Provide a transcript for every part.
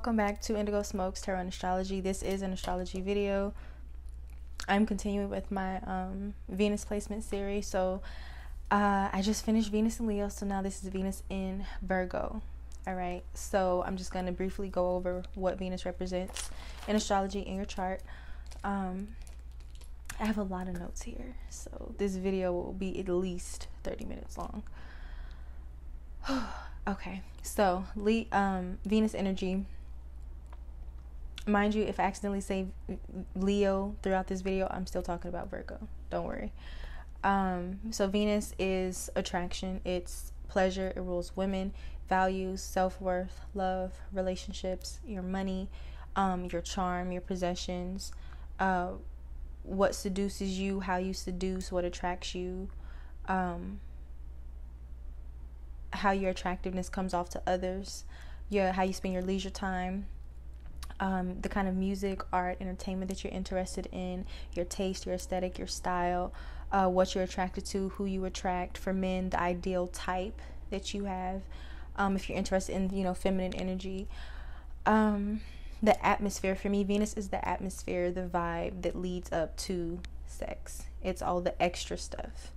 welcome back to Indigo Smokes Tarot and Astrology. This is an astrology video. I'm continuing with my Venus placement series. So I just finished Venus in Leo, so now this is Venus in Virgo. All right, so I'm just going to briefly go over what Venus represents in astrology in your chart. I have a lot of notes here, so this video will be at least 30 minutes long. Okay, so Venus energy. Mind you, if I accidentally say Leo throughout this video, I'm still talking about Virgo. Don't worry. So Venus is attraction. It's pleasure. It rules women, values, self-worth, love, relationships, your money, your charm, your possessions, what seduces you, how you seduce, what attracts you, how your attractiveness comes off to others, how you spend your leisure time, the kind of music, art, entertainment that you're interested in, your taste, your aesthetic, your style, what you're attracted to, who you attract. For men, the ideal type that you have, if you're interested in, feminine energy. The atmosphere. For me, Venus is the atmosphere, the vibe that leads up to sex. It's all the extra stuff.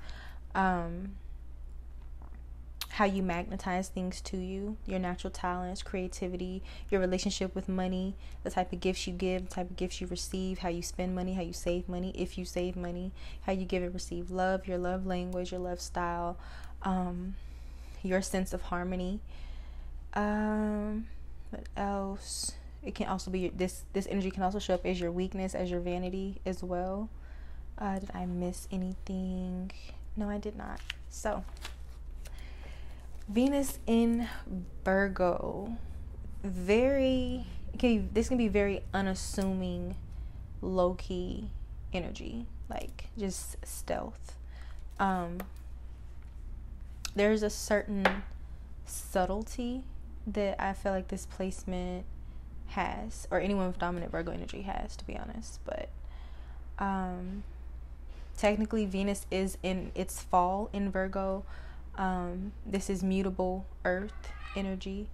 How you magnetize things to you, your natural talents, creativity, your relationship with money, the type of gifts you give, the type of gifts you receive, how you spend money, how you save money, if you save money, how you give and receive love, your love language, your love style, your sense of harmony. What else? It can also be this energy can also show up as your weakness, as your vanity as well. Did I miss anything? No, I did not. So Venus in Virgo, this can be very unassuming, low-key energy, like just stealth. There's a certain subtlety that I feel like this placement has, or anyone with dominant Virgo energy has, to be honest. But technically Venus is in its fall in Virgo. This is mutable earth energy.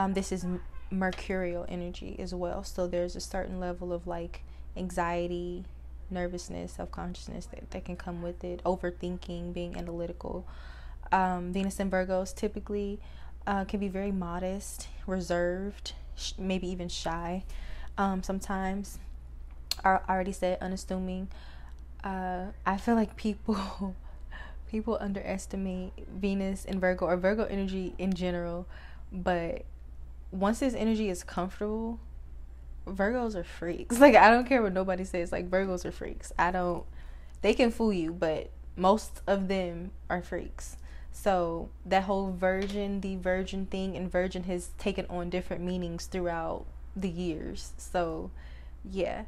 This is mercurial energy as well. So there's a certain level of like anxiety, nervousness, self-consciousness that can come with it. Overthinking, being analytical. Venus in Virgos typically can be very modest, reserved, maybe even shy. Sometimes, I already said unassuming. I feel like people underestimate Venus in Virgo, or Virgo energy in general, but once this energy is comfortable, Virgos are freaks. Like, I don't care what nobody says, like, Virgos are freaks. They can fool you, but most of them are freaks. So that whole the virgin thing, and virgin has taken on different meanings throughout the years. So yeah,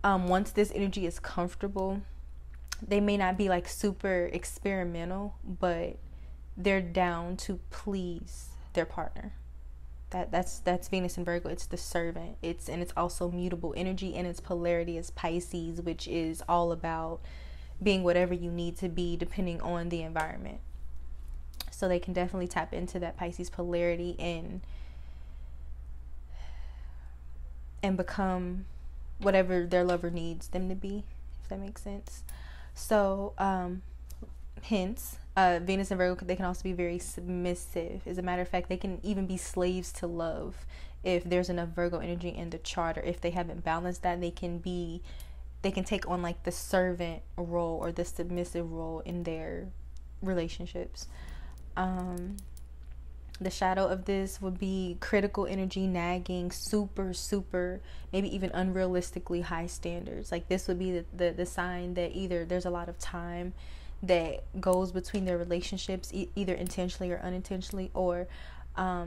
once this energy is comfortable, they may not be like super experimental, but they're down to please their partner. That's Venus in Virgo. It's the servant. It's also mutable energy, and its polarity is Pisces, which is all about being whatever you need to be depending on the environment. So they can definitely tap into that Pisces polarity and become whatever their lover needs them to be, if that makes sense. So, hence, Venus and Virgo, they can also be very submissive. As a matter of fact, they can even be slaves to love if there's enough Virgo energy in the chart, or if they haven't balanced that, they can take on like the servant role or the submissive role in their relationships. The shadow of this would be critical energy, nagging, super, maybe even unrealistically high standards. Like, this would be the sign that either there's a lot of time that goes between their relationships, either intentionally or unintentionally, or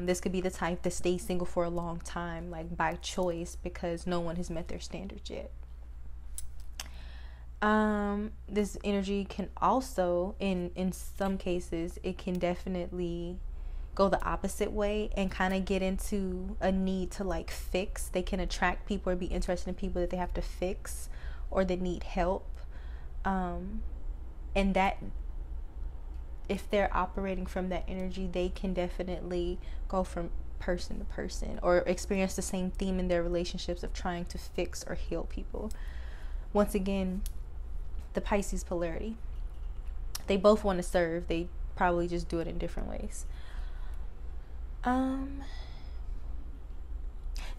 this could be the type that stays single for a long time, like by choice, because no one has met their standards yet. This energy can also, in some cases, it can definitely go the opposite way and kind of get into a need to like fix. They can attract people or be interested in people that they have to fix or that need help. And that, if they're operating from that energy, they can definitely go from person to person, or experience the same theme in their relationships of trying to fix or heal people. Once again, the Pisces polarity. They both want to serve. They probably just do it in different ways.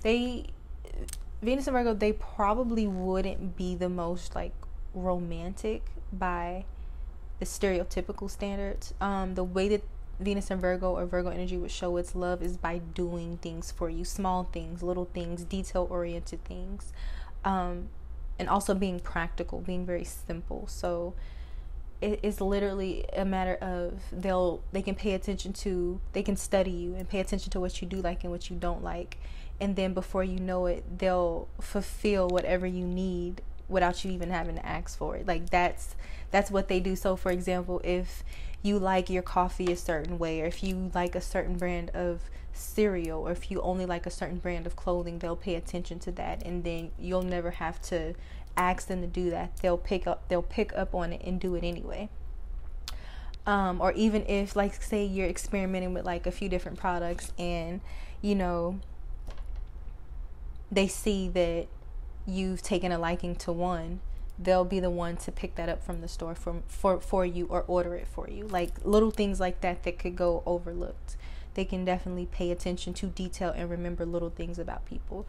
Venus and Virgo, they probably wouldn't be the most like romantic by the stereotypical standards. The way that Venus and Virgo, or Virgo energy, would show its love is by doing things for you, small things, little things, detail oriented things, and also being practical, being very simple. So it's literally a matter of they can pay attention to, they can study you and pay attention to what you do like and what you don't like, and then before you know it, they'll fulfill whatever you need without you even having to ask for it. Like that's what they do. So for example, if you like your coffee a certain way, or if you like a certain brand of cereal, or if you only like a certain brand of clothing, they'll pay attention to that, and then you'll never have to ask them to do that. They'll pick up on it and do it anyway. Or even if, like, say you're experimenting with like a few different products, and you know they see that you've taken a liking to one, they'll be the one to pick that up from the store for you, or order it for you. Like little things like that could go overlooked. They can definitely pay attention to detail and remember little things about people.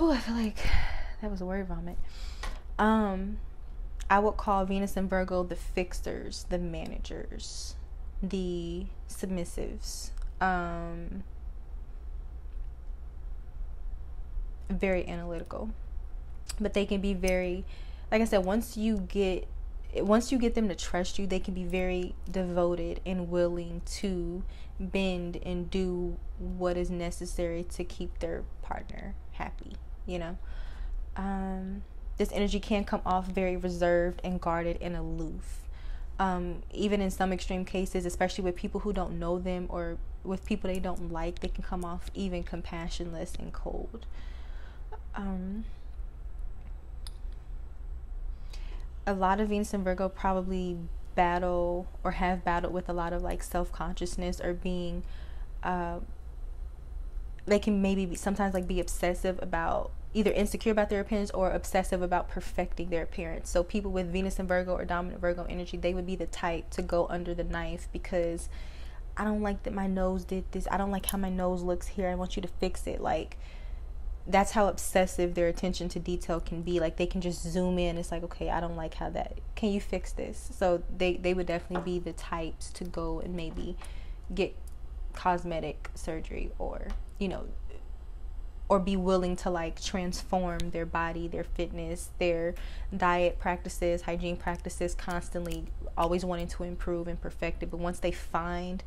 Oh, I feel like that was a word vomit. I would call Venus and Virgo the fixers, the managers, the submissives, very analytical. But they can be very, like I said, once you get them to trust you, they can be very devoted and willing to bend and do what is necessary to keep their partner happy, you know. This energy can come off very reserved and guarded and aloof. Even in some extreme cases, especially with people who don't know them or with people they don't like, they can come off even compassionless and cold. A lot of Venus and Virgo probably battle or have battled with a lot of like self-consciousness, or being they can maybe sometimes like be obsessive about, either insecure about their appearance or obsessive about perfecting their appearance. So people with Venus and Virgo or dominant Virgo energy, they would be the type to go under the knife because I don't like that my nose did this, I don't like how my nose looks here, I want you to fix it. Like that's how obsessive their attention to detail can be. Like they can just zoom in. It's like, okay, I don't like how that, can you fix this? So they would definitely be the types to go and maybe get cosmetic surgery, or you know, or be willing to like transform their body, their fitness, their diet practices, hygiene practices, constantly always wanting to improve and perfect it. But once they find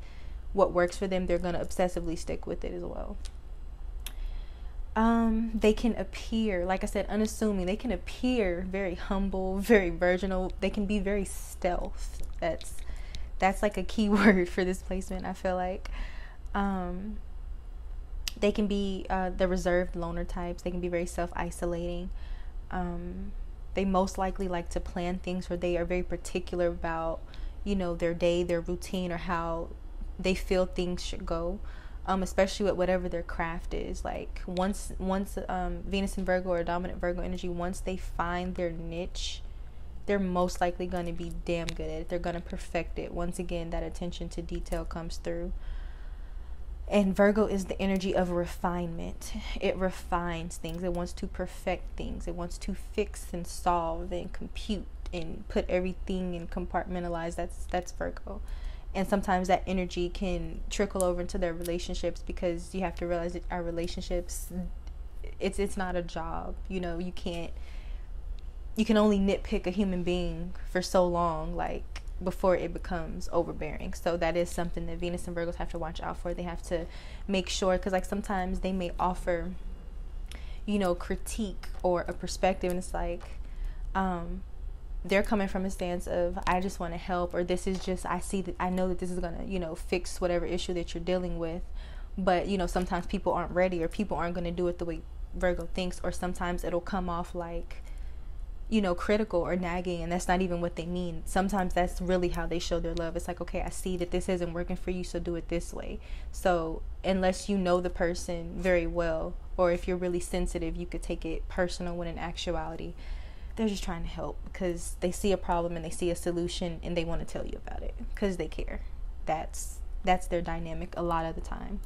what works for them, they're going to obsessively stick with it as well. They can appear, like I said, unassuming. They can appear very humble, very virginal. They can be very stealth. That's like a key word for this placement, I feel like. They can be the reserved loner types. They can be very self-isolating. They most likely like to plan things, where they are very particular about, you know, their day, their routine, or how they feel things should go. Especially with whatever their craft is. Like once Venus and Virgo or dominant Virgo energy, once they find their niche, they're most likely going to be damn good at it. They're going to perfect it. Once again, that attention to detail comes through. And Virgo is the energy of refinement. It refines things. It wants to perfect things. It wants to fix and solve and compute and put everything and compartmentalize. That's Virgo. And sometimes that energy can trickle over into their relationships, because you have to realize that our relationships, it's not a job. You know, you can only nitpick a human being for so long, like before it becomes overbearing. So that is something that Venus and Virgos have to watch out for. They have to make sure, because like sometimes they may offer, you know, critique or a perspective, and it's like they're coming from a stance of, I just want to help, or this is just, I know that this is gonna, you know, fix whatever issue that you're dealing with. But you know, sometimes people aren't ready, or people aren't going to do it the way Virgo thinks, or sometimes it'll come off like critical or nagging, and that's not even what they mean. Sometimes that's really how they show their love. It's like, okay, I see that this isn't working for you, so do it this way. So unless you know the person very well, or if you're really sensitive, you could take it personal, when in actuality they're just trying to help because they see a problem and they see a solution and they want to tell you about it because they care. That's their dynamic a lot of the time.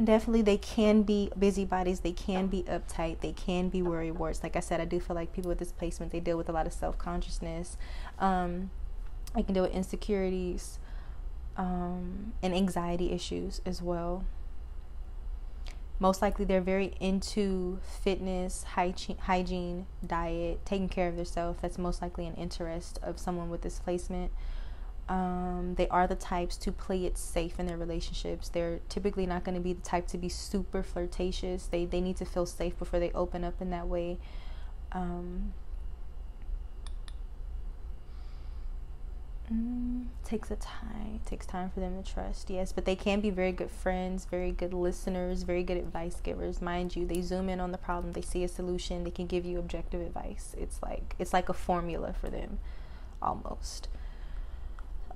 Definitely they can be busybodies, they can be uptight, they can be worrywarts. Like I said, I do feel like people with this placement, they deal with a lot of self-consciousness. They can deal with insecurities, and anxiety issues as well. Most likely they're very into fitness, hygiene, diet, taking care of themselves. That's most likely an interest of someone with this placement. They are the types to play it safe in their relationships. They're typically not going to be the type to be super flirtatious. They need to feel safe before they open up in that way. Takes time for them to trust, yes, but they can be very good friends, very good listeners, very good advice givers. Mind you, they zoom in on the problem, they see a solution, they can give you objective advice. It's like a formula for them, almost.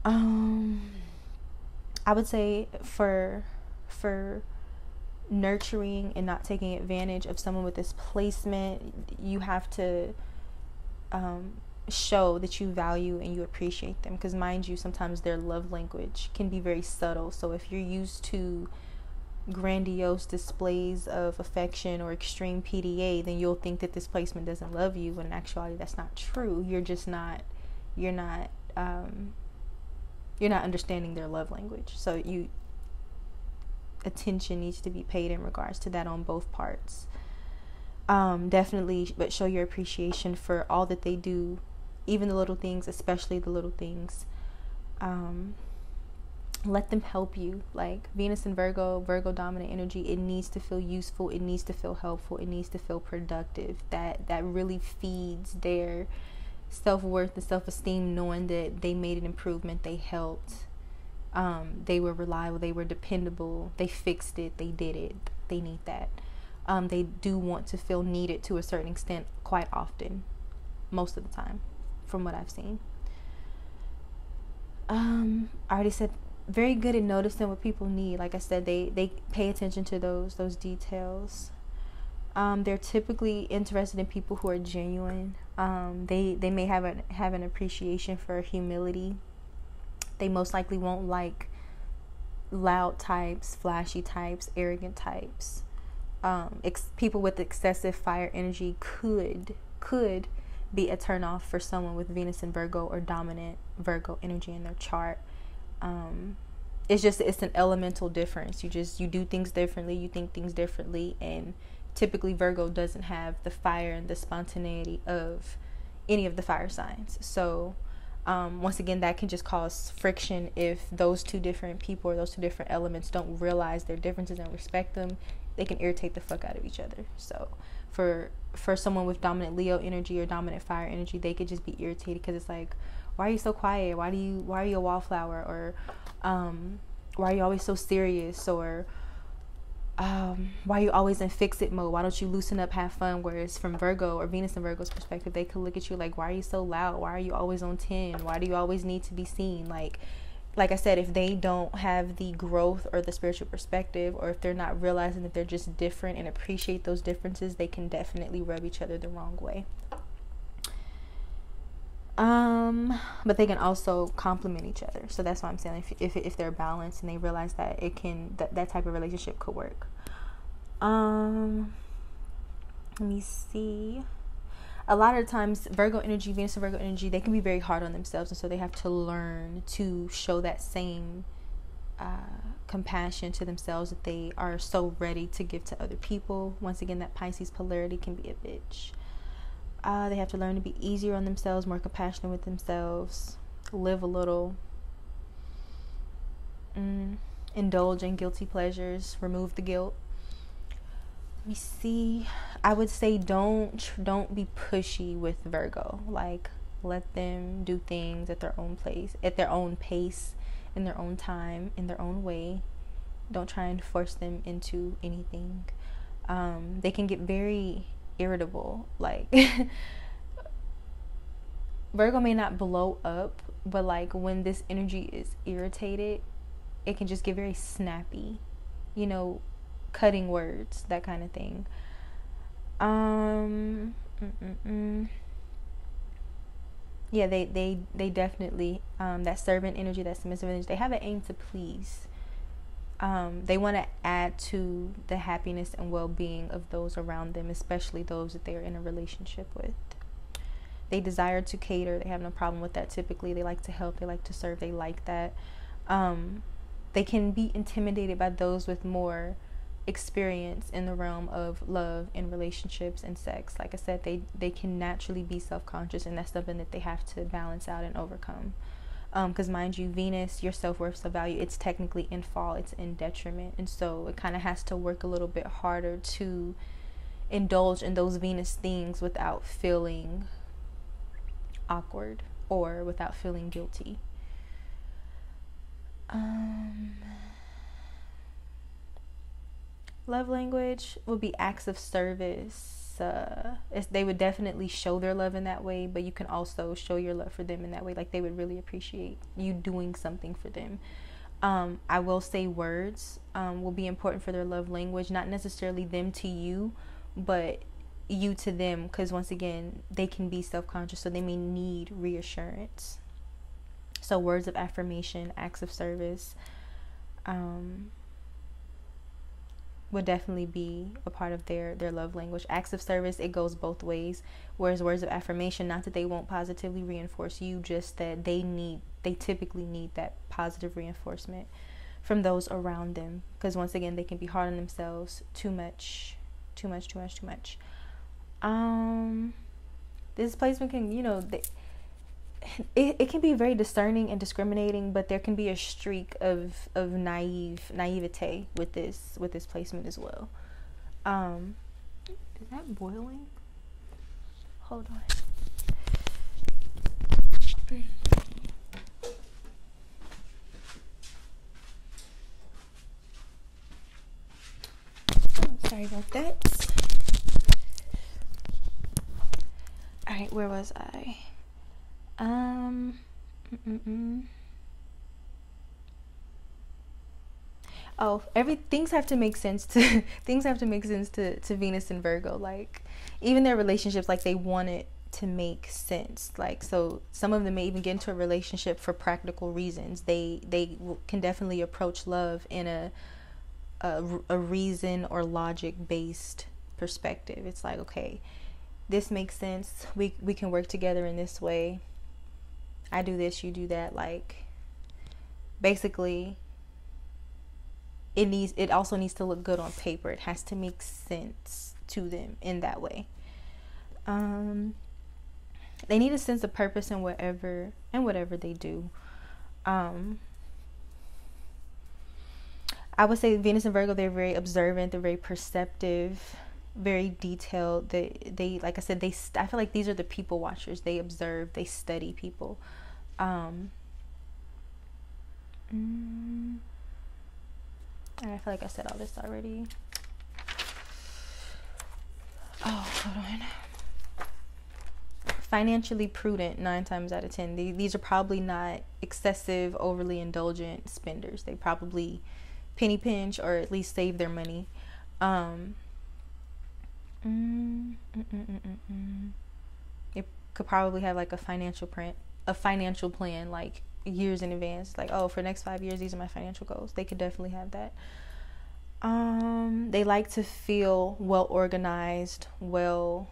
I would say for nurturing and not taking advantage of someone with this placement, you have to show that you value and you appreciate them, because mind you, sometimes their love language can be very subtle. So if you're used to grandiose displays of affection or extreme PDA, then you'll think that this placement doesn't love you, when in actuality that's not true. You're not understanding their love language. So attention needs to be paid in regards to that on both parts. Definitely, but show your appreciation for all that they do, even the little things, especially the little things. Let them help you. Like Venus and Virgo dominant energy, it needs to feel useful, it needs to feel helpful, it needs to feel productive. That really feeds their self-worth and self-esteem, knowing that they made an improvement, they helped, they were reliable, they were dependable, they fixed it, they did it. They need that. They do want to feel needed to a certain extent, quite often, most of the time, from what I've seen. I already said, very good at noticing what people need. Like I said, they pay attention to those details. They're typically interested in people who are genuine. They may have an appreciation for humility. They most likely won't like loud types, flashy types, arrogant types. People with excessive fire energy could be a turnoff for someone with Venus in Virgo or dominant Virgo energy in their chart. It's an elemental difference. You do things differently, you think things differently, and typically Virgo doesn't have the fire and the spontaneity of any of the fire signs. So once again, that can just cause friction if those two different people or those two different elements don't realize their differences and respect them. They can irritate the fuck out of each other. So for someone with dominant Leo energy or dominant fire energy, they could just be irritated because it's like, why are you so quiet? Why are you a wallflower? Or why are you always so serious? Or why are you always in fix-it mode? Why don't you loosen up, have fun? Whereas from Virgo or Venus and Virgo's perspective, they could look at you like, why are you so loud? Why are you always on 10? Why do you always need to be seen? Like I said, if they don't have the growth or the spiritual perspective, or if they're not realizing that they're just different and appreciate those differences, they can definitely rub each other the wrong way. But they can also complement each other. So that's why I'm saying if they're balanced and they realize that that type of relationship could work. Let me see. A lot of times Virgo energy, Venus and Virgo energy, they can be very hard on themselves, and so they have to learn to show that same compassion to themselves that they are so ready to give to other people. Once again, that Pisces polarity can be a bitch. They have to learn to be easier on themselves, more compassionate with themselves, live a little, indulge in guilty pleasures, remove the guilt. Let me see. I would say don't be pushy with Virgo. Like, let them do things at their own place, at their own pace, in their own time, in their own way. Don't try and force them into anything. They can get very irritable. Like Virgo may not blow up, but like when this energy is irritated, it can just get very snappy, you know, cutting words, that kind of thing. Yeah, they definitely, that servant energy, that submissive energy, they have an aim to please. They want to add to the happiness and well-being of those around them, especially those that they're in a relationship with. They desire to cater. They have no problem with that. Typically, they like to help. They like to serve. They like that. They can be intimidated by those with more experience in the realm of love and relationships and sex. Like I said, they can naturally be self-conscious, and that's something that they have to balance out and overcome. Because mind you, Venus, your self-worth, self-value, it's technically in fall. It's in detriment. And so it kind of has to work a little bit harder to indulge in those Venus things without feeling awkward or without feeling guilty. Love language would be acts of service. They would definitely show their love in that way, but you can also show your love for them in that way. Like they would really appreciate you doing something for them. I will say words will be important for their love language, not necessarily them to you, but you to them, because once again, they can be self-conscious, so they may need reassurance. So words of affirmation, acts of service, would definitely be a part of their love language. Acts of service, it goes both ways. Whereas words of affirmation, not that they won't positively reinforce you, just that they typically need that positive reinforcement from those around them, because once again, they can be hard on themselves. Too much. This placement can, it can be very discerning and discriminating, but there can be a streak of naivete with this placement as well. Is that boiling? Hold on. Oh, sorry about that. All right, where was I? Oh, things have to make sense to Venus and Virgo. Like even their relationships, like they want it to make sense. Like, so some of them may even get into a relationship for practical reasons. They can definitely approach love in a reason or logic based perspective. It's like, okay, this makes sense. We can work together in this way. I do this, you do that. Like basically it also needs to look good on paper. It has to make sense to them in that way. They need a sense of purpose in whatever they do. I would say Venus and Virgo, they're very observant, they're very perceptive, very detailed. They like I said, I feel like these are the people watchers. They observe, they study people. I feel like I said all this already. Oh, hold on. Financially prudent 9 times out of 10. These are probably not excessive, overly indulgent spenders. They probably penny pinch or at least save their money. It could probably have like a financial plan like years in advance. Like, oh, for the next 5 years, these are my financial goals. They could definitely have that. They like to feel well organized, well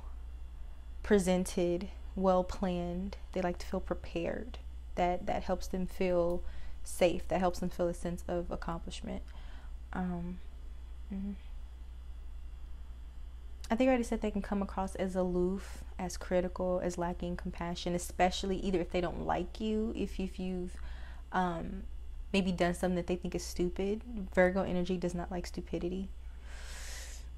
presented, well planned. They like to feel prepared. That helps them feel safe. That helps them feel a sense of accomplishment. I think I already said they can come across as aloof, as critical, as lacking compassion, especially either if they don't like you, if you've maybe done something that they think is stupid. Virgo energy does not like stupidity.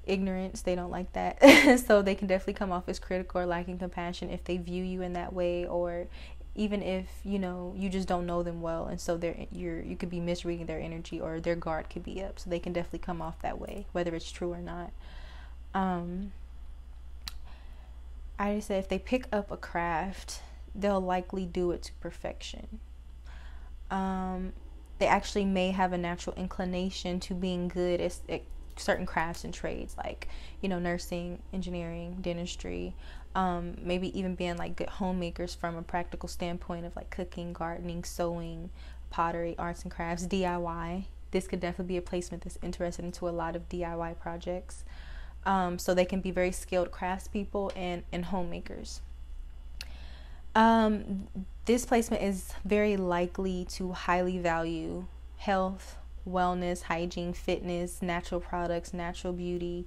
Ignorance, they don't like that. So they can definitely come off as critical or lacking compassion if they view you in that way, or even if you just don't know them well, and so you could be misreading their energy, or their guard could be up. So they can definitely come off that way, whether it's true or not. I just said if they pick up a craft, they'll likely do it to perfection. They actually may have a natural inclination to being good at certain crafts and trades, like, you know, nursing, engineering, dentistry, maybe even being like good homemakers from a practical standpoint of like cooking, gardening, sewing, pottery, arts and crafts, DIY. This could definitely be a placement that's interested into a lot of DIY projects. So they can be very skilled craftspeople and homemakers. This placement is very likely to highly value health, wellness, hygiene, fitness, natural products, natural beauty,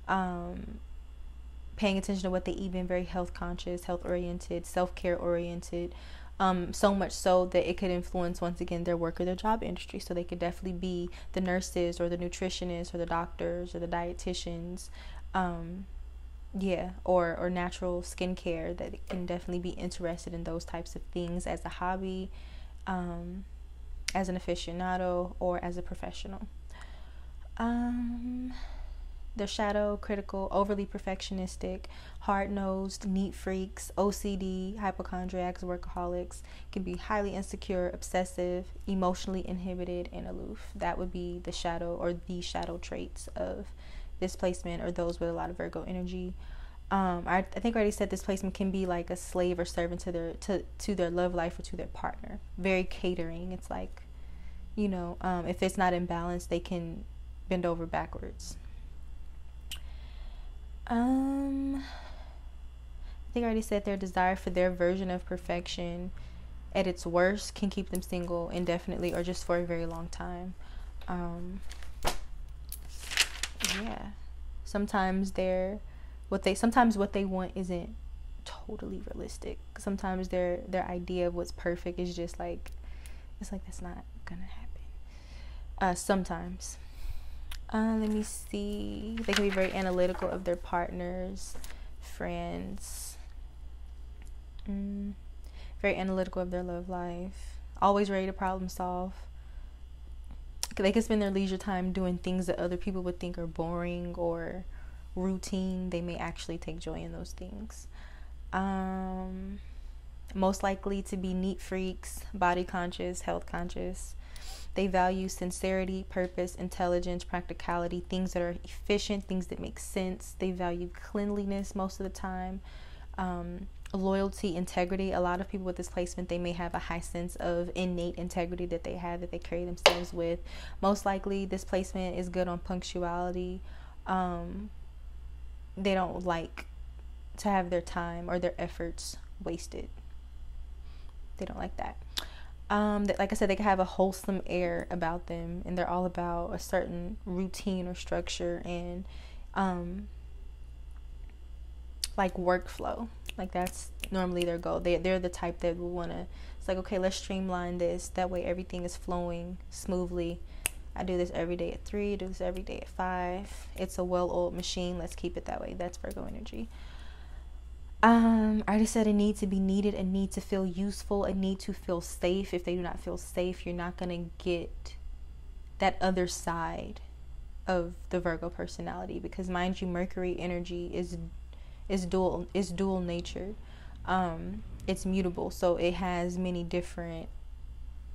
paying attention to what they eat, being very health conscious, health oriented, self-care oriented, so much so that it could influence, once again, their work or their job industry. So they could definitely be the nurses or the nutritionists or the doctors or the dietitians, or natural skincare, that can definitely be interested in those types of things as a hobby, as an aficionado, or as a professional. They're shadow, critical, overly perfectionistic, hard-nosed, neat freaks, OCD, hypochondriacs, workaholics, can be highly insecure, obsessive, emotionally inhibited, and aloof. That would be the shadow or the shadow traits of this placement, or those with a lot of Virgo energy. I think I already said this placement can be like a slave or servant to their love life or to their partner. Very catering. It's like, you know, if it's not in balance, they can bend over backwards. I think I already said their desire for their version of perfection at its worst can keep them single indefinitely or just for a very long time. Sometimes what they want isn't totally realistic. Sometimes their idea of what's perfect is just like, it's like, that's not gonna happen. Sometimes. Let me see. They can be very analytical of their partners, friends. Very analytical of their love life. Always ready to problem solve. They can spend their leisure time doing things that other people would think are boring or routine. They may actually take joy in those things. Most likely to be neat freaks, body conscious, health conscious. They value sincerity, purpose, intelligence, practicality, things that are efficient, things that make sense. They value cleanliness most of the time. Loyalty, integrity. A lot of people with this placement, they may have a high sense of innate integrity that they have, that they carry themselves with. Most likely, this placement is good on punctuality. They don't like to have their time or their efforts wasted. They don't like that. Like I said, they can have a wholesome air about them, and they're all about a certain routine or structure and like workflow. Like that's normally their goal. They're the type that will want to, it's like, okay, let's streamline this, that way everything is flowing smoothly. I do this every day at 3, I do this every day at 5. It's a well-oiled machine, let's keep it that way. That's Virgo energy. I already said a need to be needed, a need to feel useful, a need to feel safe. If they do not feel safe, you're not going to get that other side of the Virgo personality, because mind you, Mercury energy is dual natured. It's mutable, so it has many different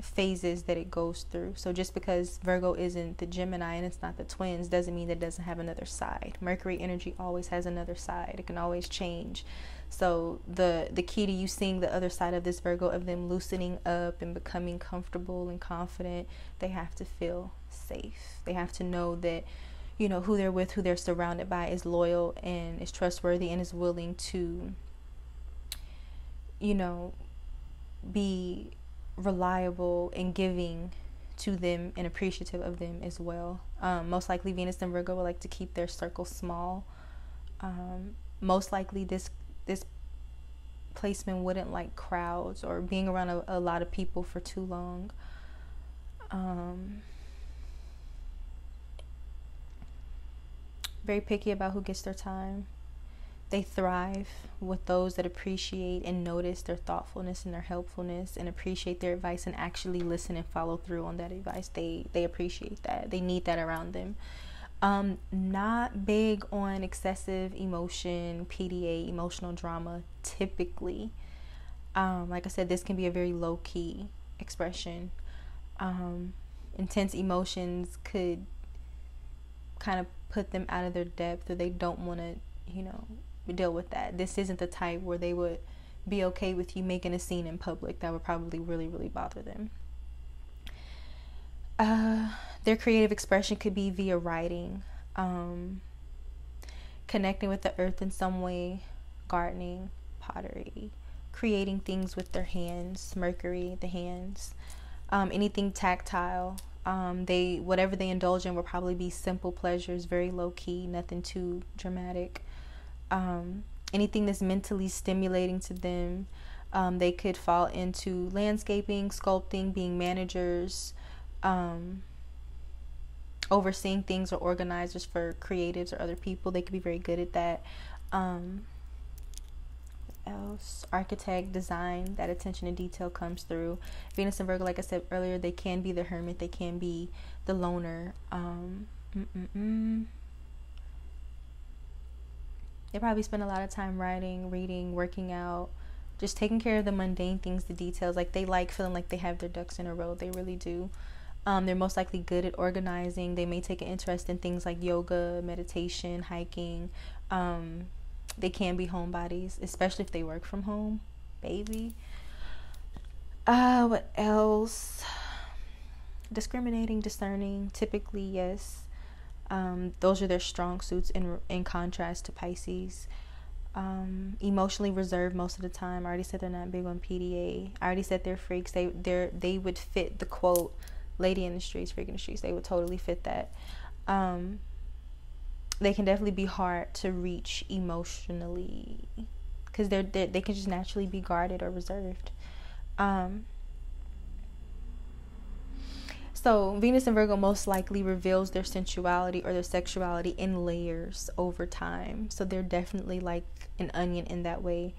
phases that it goes through. So just because Virgo isn't the Gemini and it's not the twins doesn't mean that it doesn't have another side. Mercury energy always has another side. It can always change. So the key to you seeing the other side of this Virgo, of them loosening up and becoming comfortable and confident, they have to feel safe. They have to know that, you know, who they're with, who they're surrounded by is loyal and is trustworthy and is willing to, you know, be reliable and giving to them and appreciative of them as well. Most likely Venus and Virgo would like to keep their circle small. Most likely this placement wouldn't like crowds or being around a lot of people for too long. Very picky about who gets their time. They thrive with those that appreciate and notice their thoughtfulness and their helpfulness and appreciate their advice and actually listen and follow through on that advice. They appreciate that. They need that around them. Not big on excessive emotion, PDA, emotional drama, typically. Like I said, this can be a very low-key expression. Intense emotions could kind of put them out of their depth, or they don't want to, deal with that. This isn't the type where they would be okay with you making a scene in public. That would probably really, really bother them. Their creative expression could be via writing, connecting with the earth in some way, gardening, pottery, creating things with their hands, Mercury, the hands, anything tactile. Whatever they indulge in will probably be simple pleasures, very low key, nothing too dramatic. Anything that's mentally stimulating to them. They could fall into landscaping, sculpting, being managers, overseeing things, or organizers for creatives or other people. They could be very good at that. What else? Architect, design, that attention to detail comes through. Venus and Virgo, like I said earlier, they can be the hermit, they can be the loner. They probably spend a lot of time writing, reading, working out, just taking care of the mundane things, the details. Like, they like feeling like they have their ducks in a row. They really do. They're most likely good at organizing. They may take an interest in things like yoga, meditation, hiking. They can be homebodies, especially if they work from home, baby. What else? Discriminating, discerning, typically, yes. Those are their strong suits in contrast to Pisces. Emotionally reserved most of the time. I already said they're not big on PDA. I already said they're freaks. They would fit the quote, lady in the streets, freak in the streets. They would totally fit that. They can definitely be hard to reach emotionally, because they can just naturally be guarded or reserved. So Venus and Virgo most likely reveals their sensuality or their sexuality in layers over time. So they're definitely like an onion in that way.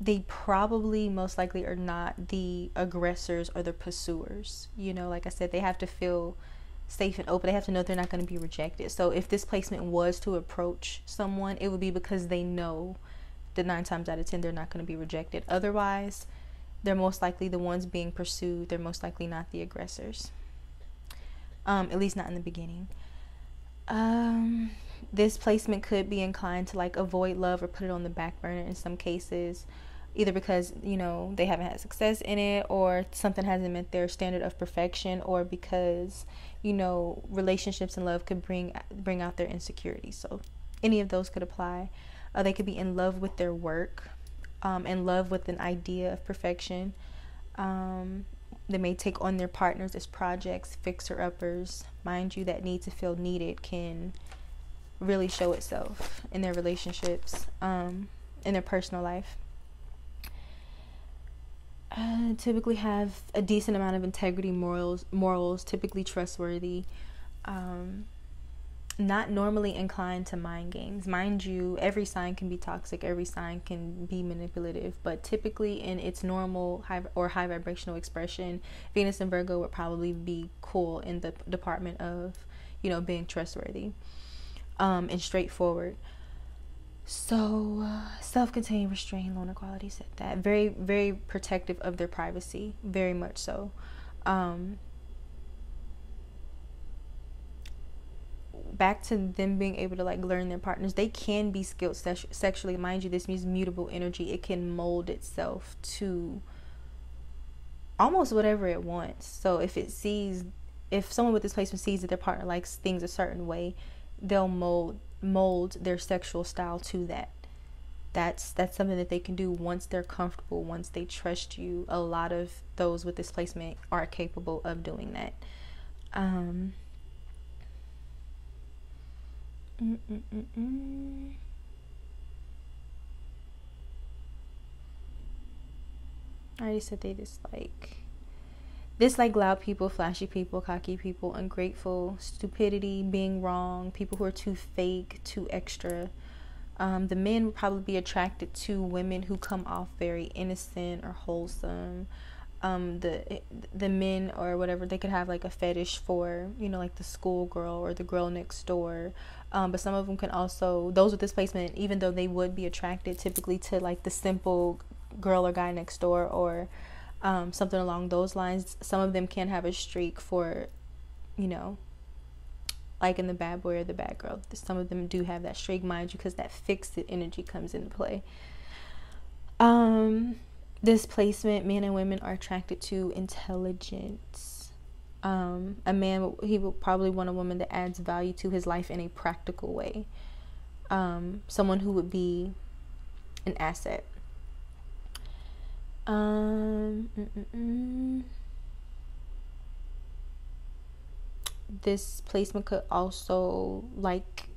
They probably most likely are not the aggressors or the pursuers. Like I said, they have to feel safe and open. They have to know they're not going to be rejected. So if this placement was to approach someone, it would be because they know that 9 times out of 10 they're not going to be rejected. Otherwise, they're most likely the ones being pursued. They're most likely not the aggressors. At least not in the beginning. This placement could be inclined to like avoid love or put it on the back burner in some cases, either because they haven't had success in it, or something hasn't met their standard of perfection, or because relationships and love could bring out their insecurities. So any of those could apply. They could be in love with their work, in love with an idea of perfection. They may take on their partners as projects, fixer-uppers. Mind you, that need to feel needed can really show itself in their relationships, in their personal life. Typically have a decent amount of integrity, morals, typically trustworthy. Not normally inclined to mind games. Mind you, every sign can be toxic, every sign can be manipulative, but typically in its normal high vibrational expression, Venus and Virgo would probably be cool in the department of, being trustworthy, and straightforward. So, self-contained, restrained, loner quality, said that. Very, very protective of their privacy, very much so. Back to them being able to like learn their partners, they can be skilled sexually. Mind you, this means mutable energy. It can mold itself to almost whatever it wants. So if someone with this placement sees that their partner likes things a certain way, they'll mold their sexual style to that. That's something that they can do once they're comfortable, once they trust you. A lot of those with this placement are capable of doing that. I already said they dislike loud people, flashy people, cocky people, ungrateful, stupidity, being wrong, people who are too fake, too extra. The men would probably be attracted to women who come off very innocent or wholesome. the men or whatever, they could have like a fetish for, you know, like the schoolgirl or the girl next door. But some of them can also, those with this placement, even though they would be attracted typically to like the simple girl or guy next door, or something along those lines, some of them can have a streak for, you know, like in the bad boy or the bad girl. Some of them do have that streak, mind you, because that fixed energy comes into play. This placement, men and women are attracted to intelligence. A man, he will probably want a woman that adds value to his life in a practical way. Someone who would be an asset. This placement could also like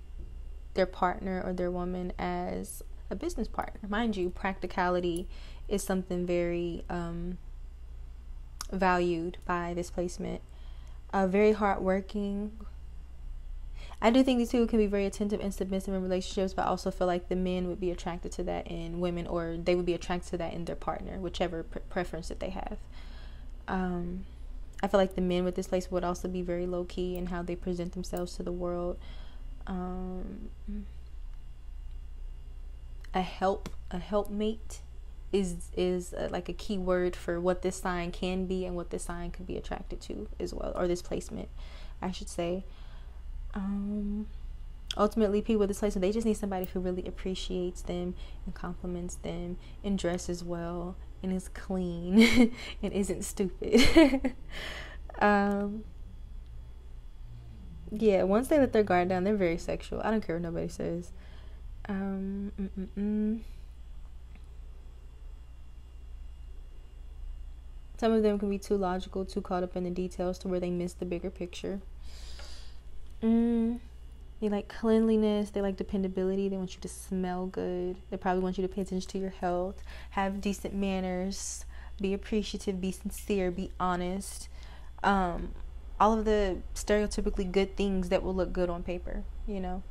their partner or their woman as a business partner. Mind you, practicality is something very valued by this placement. Very hardworking. I do think these two can be very attentive and submissive in relationships, but I also feel like the men would be attracted to that in women, or they would be attracted to that in their partner, whichever preference that they have. I feel like the men with this place would also be very low-key in how they present themselves to the world. A helpmate is like a key word for what this sign can be and what this sign could be attracted to as well, or this placement, I should say. Ultimately, people with this placement, they just need somebody who really appreciates them and compliments them and dresses well and is clean and isn't stupid. Yeah, once they let their guard down, they're very sexual. I don't care what nobody says. Some of them can be too logical, too caught up in the details to where they miss the bigger picture. They like cleanliness, they like dependability, they want you to smell good, they probably want you to pay attention to your health, have decent manners, be appreciative, be sincere, be honest. All of the stereotypically good things that will look good on paper, you know.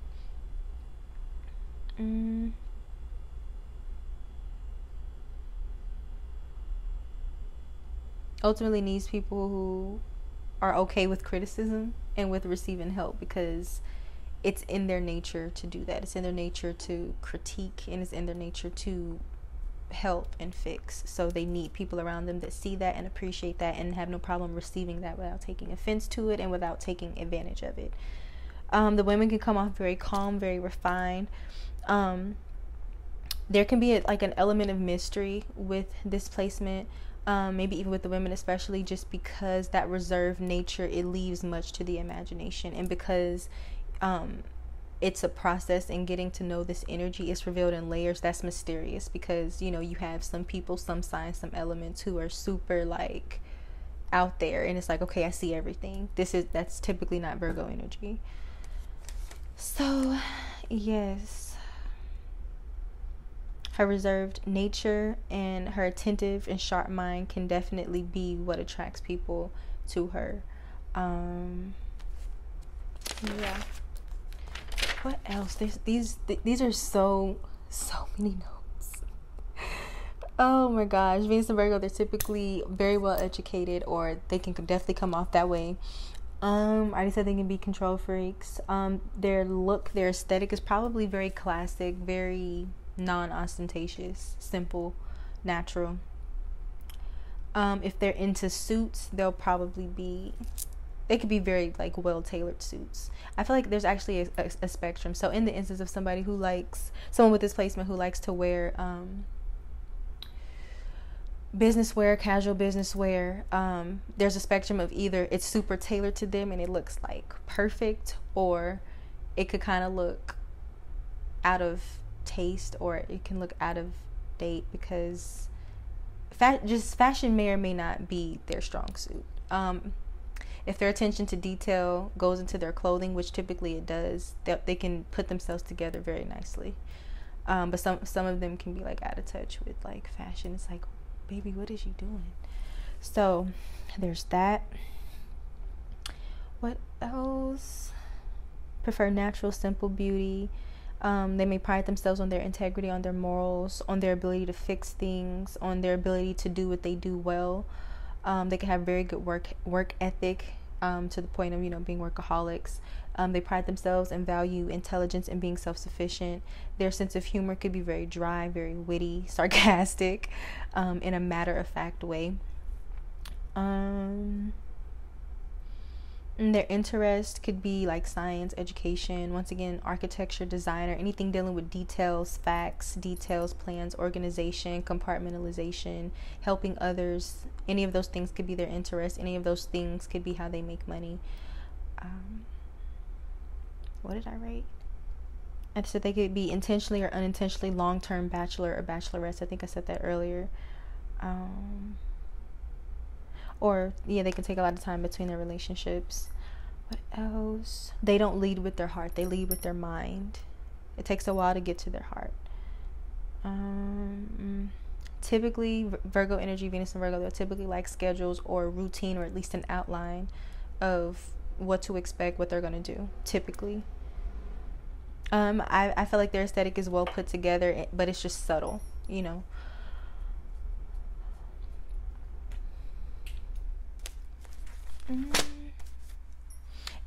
Ultimately needs people who are okay with criticism and with receiving help, because it's in their nature to do that. It's in their nature to critique, and it's in their nature to help and fix. So they need people around them that see that and appreciate that and have no problem receiving that without taking offense to it and without taking advantage of it. The women can come off very calm, very refined. There can be an element of mystery with this placement. Maybe even with the women especially, just because that reserved nature, it leaves much to the imagination, and because it's a process in getting to know this energy, it's revealed in layers. That's mysterious, because you know, you have some people, some signs, some elements who are super like out there, and it's like, okay, I see everything. That's typically not Virgo energy. So yes, her reserved nature and her attentive and sharp mind can definitely be what attracts people to her. Yeah. What else? These are so many notes. Oh my gosh. Venus and Virgo, they're typically very well educated, or they can definitely come off that way. I already said they can be control freaks. Their look, their aesthetic is probably very classic, very non-ostentatious, simple, natural. If they're into suits, they could be very like well-tailored suits. I feel like there's actually a spectrum. So in the instance of someone with this placement who likes to wear business wear, casual business wear, there's a spectrum of either it's super tailored to them and it looks like perfect, or it could kind of look out of taste, or it can look out of date, because fashion may or may not be their strong suit. If their attention to detail goes into their clothing, which typically it does, they can put themselves together very nicely. But some of them can be like out of touch with like fashion. It's like, baby, what is you doing? So there's that. What else? Prefer natural, simple beauty. They may pride themselves on their integrity, on their morals, on their ability to fix things, on their ability to do what they do well. They can have very good work ethic, to the point of, being workaholics. They pride themselves and value intelligence and being self-sufficient. Their sense of humor could be very dry, very witty, sarcastic, in a matter-of-fact way. And their interest could be like science, education, once again, architecture, design, or anything dealing with details, facts, details, plans, organization, compartmentalization, helping others. Any of those things could be their interest. Any of those things could be how they make money. What did I write? I said they could be intentionally or unintentionally long-term bachelor or bachelorettes. I think I said that earlier. Or they can take a lot of time between their relationships. What else? They don't lead with their heart. They lead with their mind. It takes a while to get to their heart. Typically, Virgo energy, Venus and Virgo, they'll typically like schedules or routine, or at least an outline of what to expect, what they're going to do, typically. I feel like their aesthetic is well put together, but it's just subtle,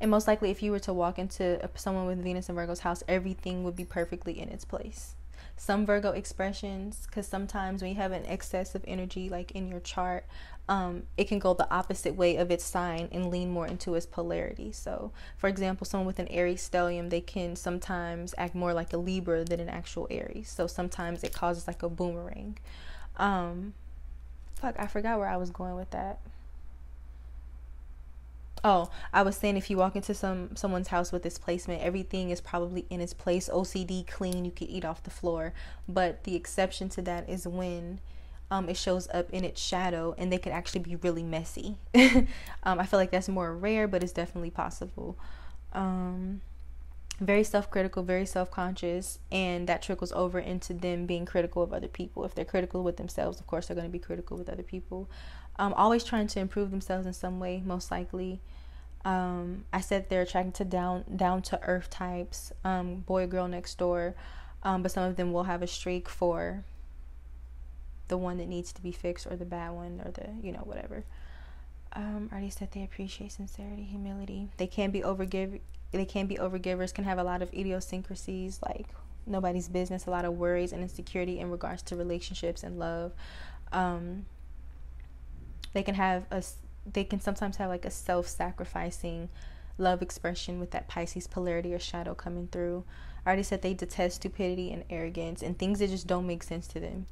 And most likely, if you were to walk into someone with Venus and Virgo's house, everything would be perfectly in its place. Some Virgo expressions, because sometimes when you have an excess of energy, like in your chart, it can go the opposite way of its sign and lean more into its polarity. So, for example, someone with an Aries stellium, they can sometimes act more like a Libra than an actual Aries. So sometimes it causes like a boomerang. I forgot where I was going with that. Oh, I was saying if you walk into someone's house with this placement, everything is probably in its place, OCD, clean, you could eat off the floor. But the exception to that is when it shows up in its shadow and they can actually be really messy. I feel like that's more rare, but it's definitely possible. Very self-critical, very self-conscious, and that trickles over into them being critical of other people. If they're critical with themselves, of course, they're going to be critical with other people. Always trying to improve themselves in some way, most likely. I said they're attracted to down to earth types, boy or girl next door, but some of them will have a streak for the one that needs to be fixed, or the bad one, or the whatever. I already said they appreciate sincerity, humility. They can be overgivers, can have a lot of idiosyncrasies, like nobody's business, a lot of worries and insecurity in regards to relationships and love. They can sometimes have like a self-sacrificing love expression with that Pisces polarity or shadow coming through. I already said they detest stupidity and arrogance and things that just don't make sense to them.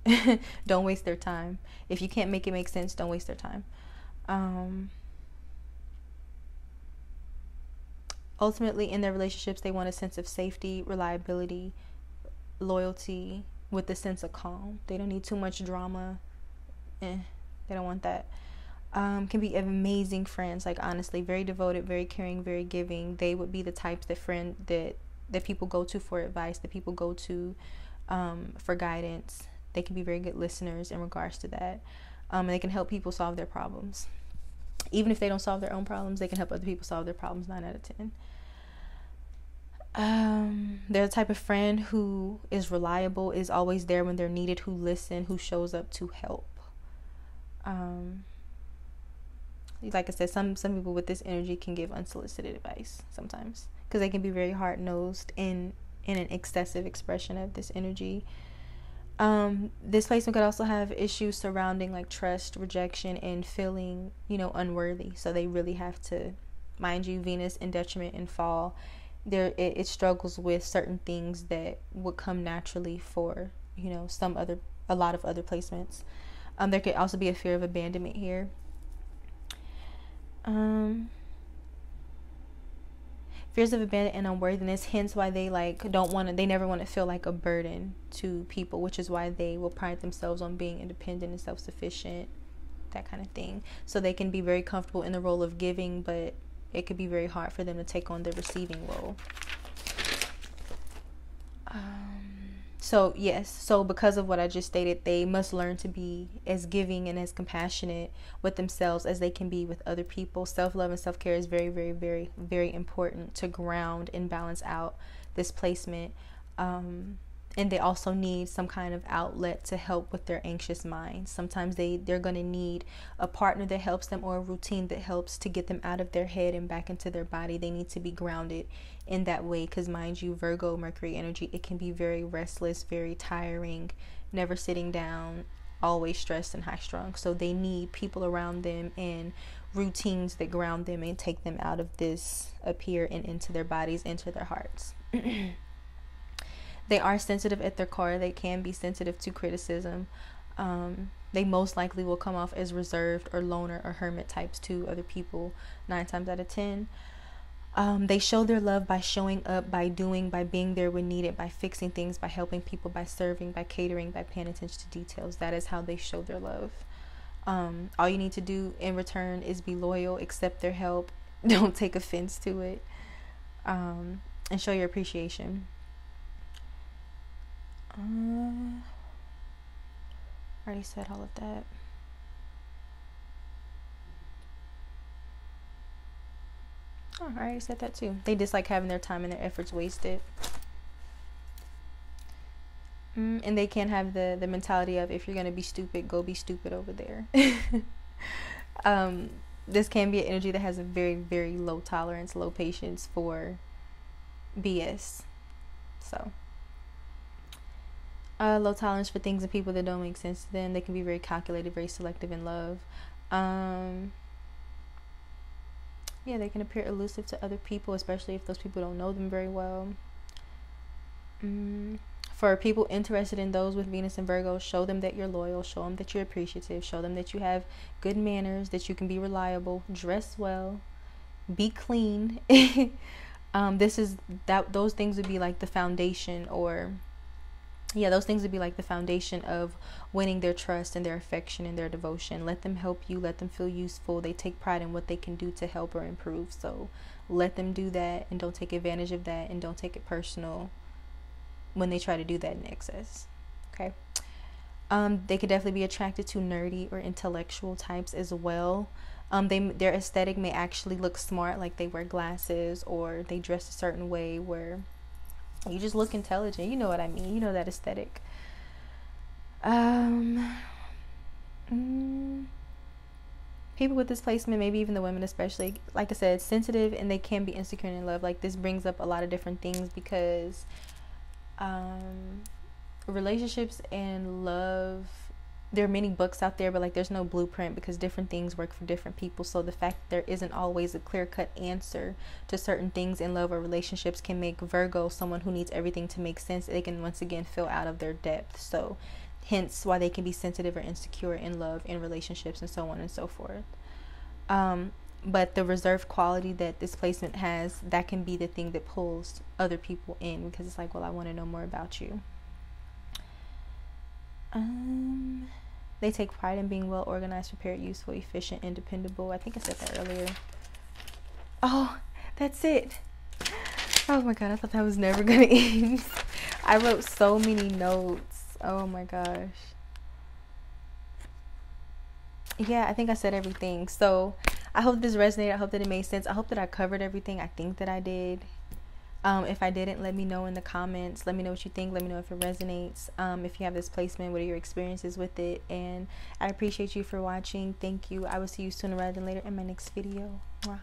Don't waste their time. If you can't make it make sense, don't waste their time. Ultimately, in their relationships, they want a sense of safety, reliability, loyalty, with a sense of calm. They don't need too much drama. They don't want that. Can be amazing friends, like honestly, very devoted, very caring, very giving. They would be the types that people go to for advice, that people go to for guidance. They can be very good listeners in regards to that. And they can help people solve their problems. Even if they don't solve their own problems, they can help other people solve their problems 9 out of 10. They're the type of friend who is reliable, is always there when they're needed, who listen, who shows up to help. Like I said, some people with this energy can give unsolicited advice sometimes, because they can be very hard-nosed in an excessive expression of this energy. This placement could also have issues surrounding like trust, rejection, and feeling, unworthy. So they really have to, mind you, Venus in detriment and fall, it struggles with certain things that would come naturally for, a lot of other placements. There could also be a fear of abandonment here. Fears of abandonment and unworthiness, hence why they they never want to feel like a burden to people, which is why they will pride themselves on being independent and self-sufficient, that kind of thing. So they can be very comfortable in the role of giving, but it could be very hard for them to take on the receiving role. So because of what I just stated, they must learn to be as giving and as compassionate with themselves as they can be with other people. Self-love and self-care is very, very, very, very important to ground and balance out this placement. and they also need some kind of outlet to help with their anxious minds. Sometimes they're going to need a partner that helps them, or a routine that helps to get them out of their head and back into their body. They need to be grounded in that way, because mind you, Virgo Mercury energy, it can be very restless, very tiring, never sitting down, always stressed and high strung. So they need people around them and routines that ground them and take them out of this up here and into their bodies, into their hearts. They are sensitive at their core. They can be sensitive to criticism. They most likely will come off as reserved or loner or hermit types to other people 9 times out of 10. They show their love by showing up, by doing, by being there when needed, by fixing things, by helping people, by serving, by catering, by paying attention to details. That is how they show their love. All you need to do in return is be loyal, accept their help, don't take offense to it, and show your appreciation. I already said all of that. Oh, I already said that too. They dislike having their time and their efforts wasted. And they can have the mentality of, if you're going to be stupid, go be stupid over there. This can be an energy that has a very, very low tolerance, low patience for BS. So, low tolerance for things and people that don't make sense to them. They can be very calculated, very selective in love. Yeah, they can appear elusive to other people, especially if those people don't know them very well. For people interested in those with Venus and Virgo, show them that you're loyal, show them that you're appreciative, show them that you have good manners, that you can be reliable, dress well, be clean. Those things would be like the foundation, those things would be like the foundation of winning their trust and their affection and their devotion. Let them help you, let them feel useful. They take pride in what they can do to help or improve. So let them do that, and don't take advantage of that, and don't take it personal when they try to do that in excess. Okay. They could definitely be attracted to nerdy or intellectual types as well. Their aesthetic may actually look smart, like they wear glasses or they dress a certain way where you just look intelligent. You know what I mean? You know that aesthetic. People with this placement, maybe even the women especially, like I said, sensitive, and they can be insecure in love. Like, this brings up a lot of different things, because relationships and love, there are many books out there, but like there's no blueprint, because different things work for different people. So the fact that there isn't always a clear-cut answer to certain things in love or relationships can make Virgo someone who needs everything to make sense. They can once again feel out of their depth. So hence why they can be sensitive or insecure in love, in relationships, and so on and so forth. But the reserved quality that this placement has, that can be the thing that pulls other people in, because it's like, well, I want to know more about you. They take pride in being well organized, prepared, useful, efficient, and dependable. I think I said that earlier. Oh, that's it. Oh my god, I thought that was never gonna end. I wrote so many notes. Oh my gosh. Yeah, I think I said everything. So I hope this resonated. I hope that it made sense. I hope that I covered everything. I think that I did. If I didn't, let me know in the comments. Let me know what you think. Let me know if it resonates. If you have this placement, what are your experiences with it? And I appreciate you for watching. Thank you. I will see you sooner rather than later in my next video. Mwah.